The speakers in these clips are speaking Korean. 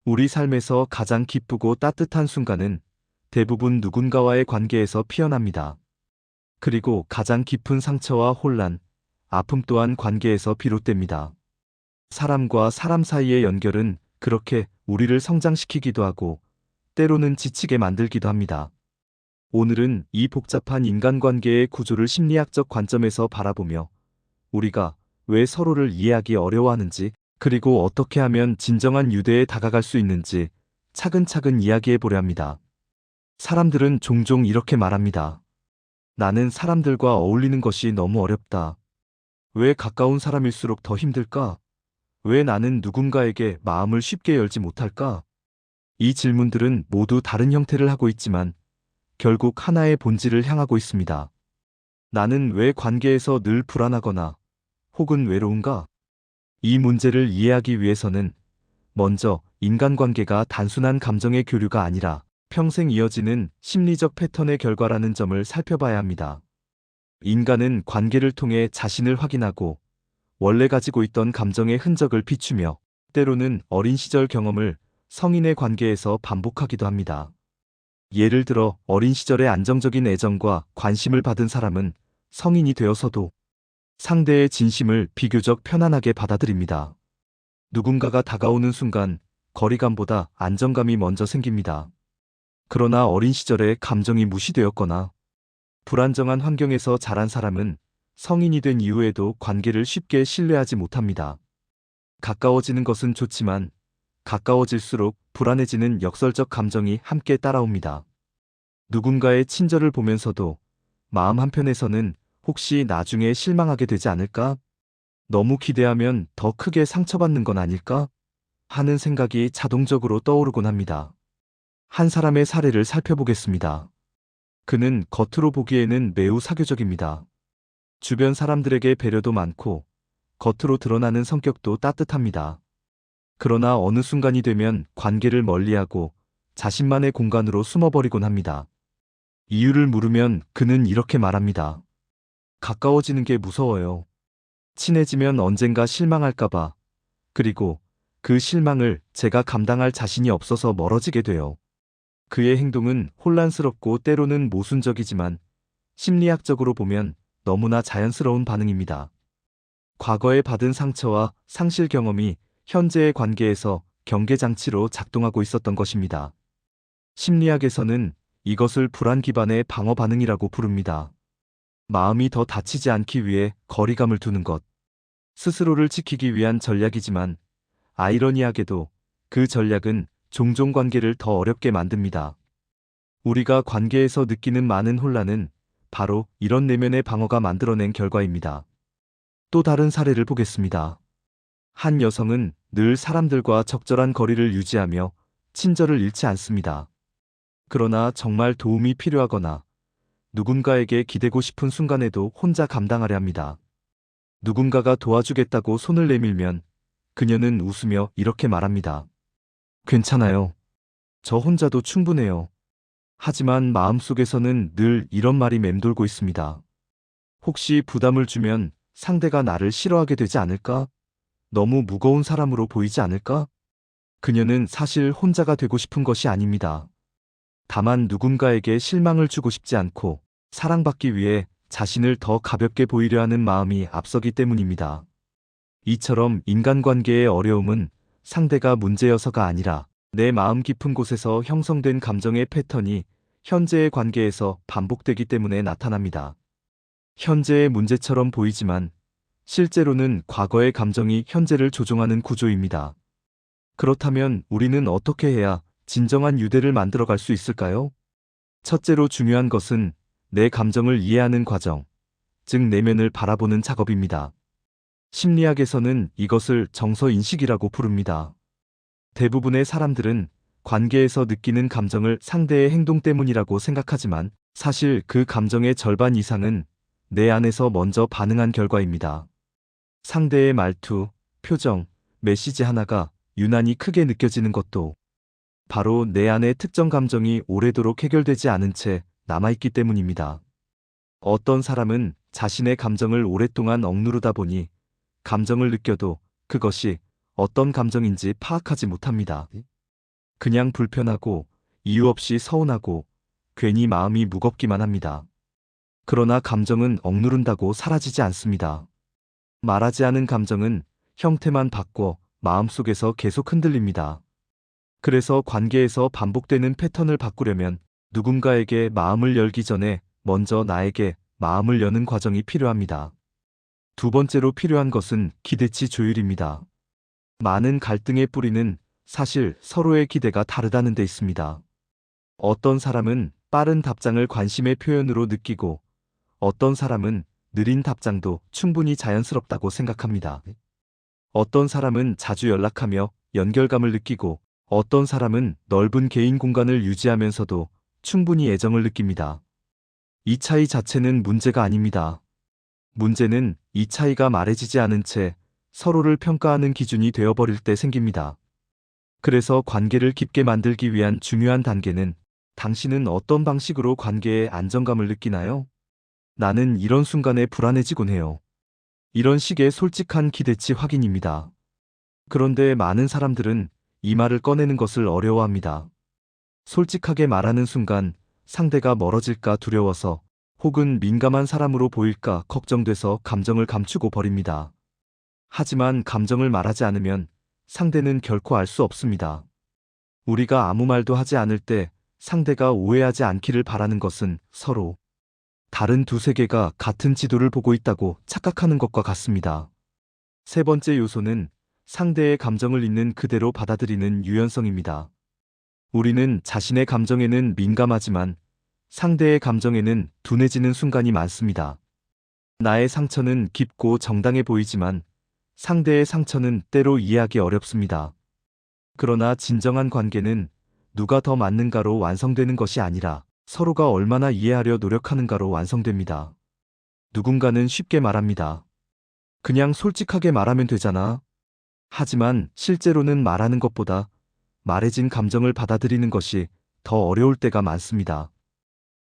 우리 삶에서 가장 기쁘고 따뜻한 순간은 대부분 누군가와의 관계에서 피어납니다. 그리고 가장 깊은 상처와 혼란, 아픔 또한 관계에서 비롯됩니다. 사람과 사람 사이의 연결은 그렇게 우리를 성장시키기도 하고 때로는 지치게 만들기도 합니다. 오늘은 이 복잡한 인간관계의 구조를 심리학적 관점에서 바라보며 우리가 왜 서로를 이해하기 어려워하는지, 그리고 어떻게 하면 진정한 유대에 다가갈 수 있는지 차근차근 이야기해 보려 합니다. 사람들은 종종 이렇게 말합니다. 나는 사람들과 어울리는 것이 너무 어렵다. 왜 가까운 사람일수록 더 힘들까? 왜 나는 누군가에게 마음을 쉽게 열지 못할까? 이 질문들은 모두 다른 형태를 하고 있지만 결국 하나의 본질을 향하고 있습니다. 나는 왜 관계에서 늘 불안하거나 혹은 외로운가? 이 문제를 이해하기 위해서는 먼저 인간관계가 단순한 감정의 교류가 아니라 평생 이어지는 심리적 패턴의 결과라는 점을 살펴봐야 합니다. 인간은 관계를 통해 자신을 확인하고 원래 가지고 있던 감정의 흔적을 비추며 때로는 어린 시절 경험을 성인의 관계에서 반복하기도 합니다. 예를 들어 어린 시절의 안정적인 애정과 관심을 받은 사람은 성인이 되어서도 상대의 진심을 비교적 편안하게 받아들입니다. 누군가가 다가오는 순간 거리감보다 안정감이 먼저 생깁니다. 그러나 어린 시절에 감정이 무시되었거나 불안정한 환경에서 자란 사람은 성인이 된 이후에도 관계를 쉽게 신뢰하지 못합니다. 가까워지는 것은 좋지만 가까워질수록 불안해지는 역설적 감정이 함께 따라옵니다. 누군가의 친절을 보면서도 마음 한편에서는 혹시 나중에 실망하게 되지 않을까? 너무 기대하면 더 크게 상처받는 건 아닐까? 하는 생각이 자동적으로 떠오르곤 합니다. 한 사람의 사례를 살펴보겠습니다. 그는 겉으로 보기에는 매우 사교적입니다. 주변 사람들에게 배려도 많고 겉으로 드러나는 성격도 따뜻합니다. 그러나 어느 순간이 되면 관계를 멀리하고 자신만의 공간으로 숨어버리곤 합니다. 이유를 물으면 그는 이렇게 말합니다. 가까워지는 게 무서워요. 친해지면 언젠가 실망할까봐. 그리고 그 실망을 제가 감당할 자신이 없어서 멀어지게 돼요. 그의 행동은 혼란스럽고 때로는 모순적이지만 심리학적으로 보면 너무나 자연스러운 반응입니다. 과거에 받은 상처와 상실 경험이 현재의 관계에서 경계장치로 작동하고 있었던 것입니다. 심리학에서는 이것을 불안 기반의 방어 반응이라고 부릅니다. 마음이 더 다치지 않기 위해 거리감을 두는 것. 스스로를 지키기 위한 전략이지만 아이러니하게도 그 전략은 종종 관계를 더 어렵게 만듭니다. 우리가 관계에서 느끼는 많은 혼란은 바로 이런 내면의 방어가 만들어낸 결과입니다. 또 다른 사례를 보겠습니다. 한 여성은 늘 사람들과 적절한 거리를 유지하며 친절을 잃지 않습니다. 그러나 정말 도움이 필요하거나 누군가에게 기대고 싶은 순간에도 혼자 감당하려 합니다. 누군가가 도와주겠다고 손을 내밀면 그녀는 웃으며 이렇게 말합니다. 괜찮아요. 저 혼자도 충분해요. 하지만 마음속에서는 늘 이런 말이 맴돌고 있습니다. 혹시 부담을 주면 상대가 나를 싫어하게 되지 않을까? 너무 무거운 사람으로 보이지 않을까? 그녀는 사실 혼자가 되고 싶은 것이 아닙니다. 다만 누군가에게 실망을 주고 싶지 않고 사랑받기 위해 자신을 더 가볍게 보이려 하는 마음이 앞서기 때문입니다. 이처럼 인간관계의 어려움은 상대가 문제여서가 아니라 내 마음 깊은 곳에서 형성된 감정의 패턴이 현재의 관계에서 반복되기 때문에 나타납니다. 현재의 문제처럼 보이지만 실제로는 과거의 감정이 현재를 조종하는 구조입니다. 그렇다면 우리는 어떻게 해야 진정한 유대를 만들어갈 수 있을까요? 첫째로 중요한 것은 내 감정을 이해하는 과정, 즉 내면을 바라보는 작업입니다. 심리학에서는 이것을 정서 인식이라고 부릅니다. 대부분의 사람들은 관계에서 느끼는 감정을 상대의 행동 때문이라고 생각하지만 사실 그 감정의 절반 이상은 내 안에서 먼저 반응한 결과입니다. 상대의 말투, 표정, 메시지 하나가 유난히 크게 느껴지는 것도 바로 내 안의 특정 감정이 오래도록 해결되지 않은 채 남아있기 때문입니다. 어떤 사람은 자신의 감정을 오랫동안 억누르다 보니 감정을 느껴도 그것이 어떤 감정인지 파악하지 못합니다. 그냥 불편하고 이유 없이 서운하고 괜히 마음이 무겁기만 합니다. 그러나 감정은 억누른다고 사라지지 않습니다. 말하지 않은 감정은 형태만 바꿔 마음속에서 계속 흔들립니다. 그래서 관계에서 반복되는 패턴을 바꾸려면 누군가에게 마음을 열기 전에 먼저 나에게 마음을 여는 과정이 필요합니다. 두 번째로 필요한 것은 기대치 조율입니다. 많은 갈등의 뿌리는 사실 서로의 기대가 다르다는 데 있습니다. 어떤 사람은 빠른 답장을 관심의 표현으로 느끼고 어떤 사람은 느린 답장도 충분히 자연스럽다고 생각합니다. 어떤 사람은 자주 연락하며 연결감을 느끼고 어떤 사람은 넓은 개인 공간을 유지하면서도 충분히 애정을 느낍니다. 이 차이 자체는 문제가 아닙니다. 문제는 이 차이가 말해지지 않은 채 서로를 평가하는 기준이 되어버릴 때 생깁니다. 그래서 관계를 깊게 만들기 위한 중요한 단계는 당신은 어떤 방식으로 관계에 안정감을 느끼나요? 나는 이런 순간에 불안해지곤 해요. 이런 식의 솔직한 기대치 확인입니다. 그런데 많은 사람들은 이 말을 꺼내는 것을 어려워합니다. 솔직하게 말하는 순간 상대가 멀어질까 두려워서 혹은 민감한 사람으로 보일까 걱정돼서 감정을 감추고 버립니다. 하지만 감정을 말하지 않으면 상대는 결코 알 수 없습니다. 우리가 아무 말도 하지 않을 때 상대가 오해하지 않기를 바라는 것은 서로 다른 두 세계가 같은 지도를 보고 있다고 착각하는 것과 같습니다. 세 번째 요소는 상대의 감정을 있는 그대로 받아들이는 유연성입니다. 우리는 자신의 감정에는 민감하지만 상대의 감정에는 둔해지는 순간이 많습니다. 나의 상처는 깊고 정당해 보이지만 상대의 상처는 때로 이해하기 어렵습니다. 그러나 진정한 관계는 누가 더 맞는가로 완성되는 것이 아니라 서로가 얼마나 이해하려 노력하는가로 완성됩니다. 누군가는 쉽게 말합니다. 그냥 솔직하게 말하면 되잖아. 하지만 실제로는 말하는 것보다 말해진 감정을 받아들이는 것이 더 어려울 때가 많습니다.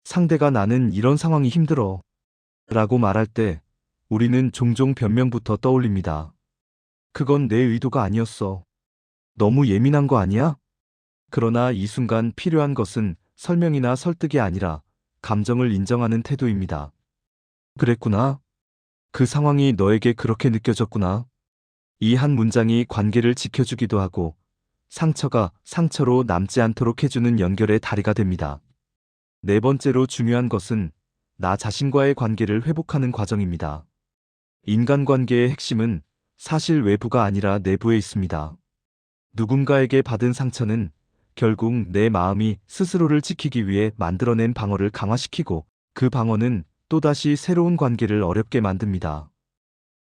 상대가 나는 이런 상황이 힘들어 라고 말할 때 우리는 종종 변명부터 떠올립니다. 그건 내 의도가 아니었어. 너무 예민한 거 아니야? 그러나 이 순간 필요한 것은 설명이나 설득이 아니라 감정을 인정하는 태도입니다. 그랬구나. 그 상황이 너에게 그렇게 느껴졌구나. 이 한 문장이 관계를 지켜주기도 하고 상처가 상처로 남지 않도록 해주는 연결의 다리가 됩니다. 네 번째로 중요한 것은 나 자신과의 관계를 회복하는 과정입니다. 인간관계의 핵심은 사실 외부가 아니라 내부에 있습니다. 누군가에게 받은 상처는 결국 내 마음이 스스로를 지키기 위해 만들어낸 방어를 강화시키고 그 방어는 또다시 새로운 관계를 어렵게 만듭니다.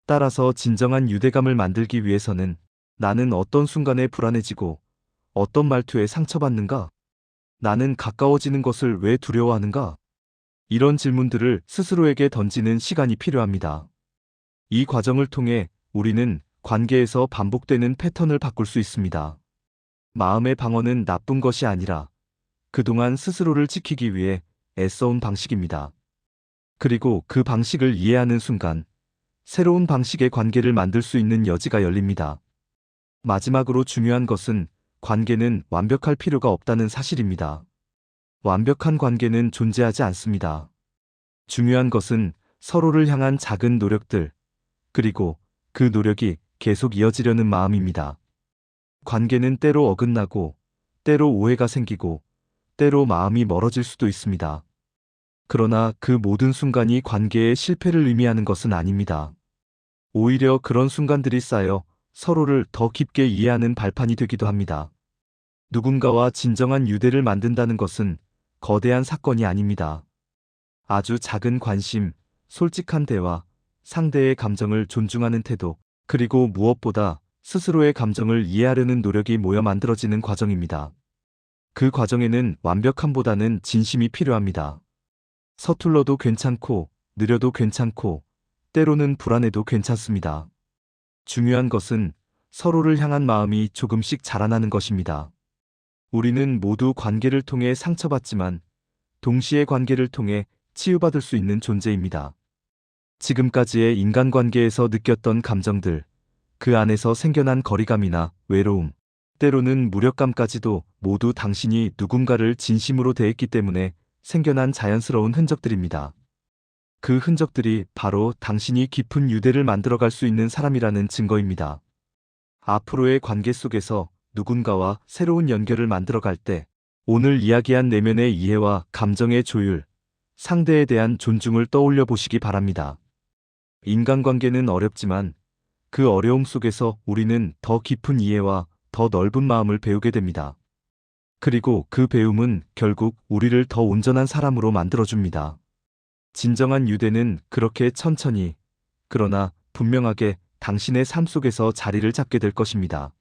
따라서 진정한 유대감을 만들기 위해서는 나는 어떤 순간에 불안해지고 어떤 말투에 상처받는가? 나는 가까워지는 것을 왜 두려워하는가? 이런 질문들을 스스로에게 던지는 시간이 필요합니다. 이 과정을 통해 우리는 관계에서 반복되는 패턴을 바꿀 수 있습니다. 마음의 방어는 나쁜 것이 아니라 그동안 스스로를 지키기 위해 애써온 방식입니다. 그리고 그 방식을 이해하는 순간 새로운 방식의 관계를 만들 수 있는 여지가 열립니다. 마지막으로 중요한 것은 관계는 완벽할 필요가 없다는 사실입니다. 완벽한 관계는 존재하지 않습니다. 중요한 것은 서로를 향한 작은 노력들, 그리고 그 노력이 계속 이어지려는 마음입니다. 관계는 때로 어긋나고, 때로 오해가 생기고, 때로 마음이 멀어질 수도 있습니다. 그러나 그 모든 순간이 관계의 실패를 의미하는 것은 아닙니다. 오히려 그런 순간들이 쌓여 서로를 더 깊게 이해하는 발판이 되기도 합니다. 누군가와 진정한 유대를 만든다는 것은 거대한 사건이 아닙니다. 아주 작은 관심, 솔직한 대화, 상대의 감정을 존중하는 태도, 그리고 무엇보다 스스로의 감정을 이해하려는 노력이 모여 만들어지는 과정입니다. 그 과정에는 완벽함보다는 진심이 필요합니다. 서툴러도 괜찮고, 느려도 괜찮고, 때로는 불안해도 괜찮습니다. 중요한 것은 서로를 향한 마음이 조금씩 자라나는 것입니다. 우리는 모두 관계를 통해 상처받지만 동시에 관계를 통해 치유받을 수 있는 존재입니다. 지금까지의 인간관계에서 느꼈던 감정들, 그 안에서 생겨난 거리감이나 외로움, 때로는 무력감까지도 모두 당신이 누군가를 진심으로 대했기 때문에 생겨난 자연스러운 흔적들입니다. 그 흔적들이 바로 당신이 깊은 유대를 만들어갈 수 있는 사람이라는 증거입니다. 앞으로의 관계 속에서 누군가와 새로운 연결을 만들어갈 때 오늘 이야기한 내면의 이해와 감정의 조율, 상대에 대한 존중을 떠올려 보시기 바랍니다. 인간관계는 어렵지만 그 어려움 속에서 우리는 더 깊은 이해와 더 넓은 마음을 배우게 됩니다. 그리고 그 배움은 결국 우리를 더 온전한 사람으로 만들어줍니다. 진정한 유대는 그렇게 천천히, 그러나 분명하게 당신의 삶 속에서 자리를 잡게 될 것입니다.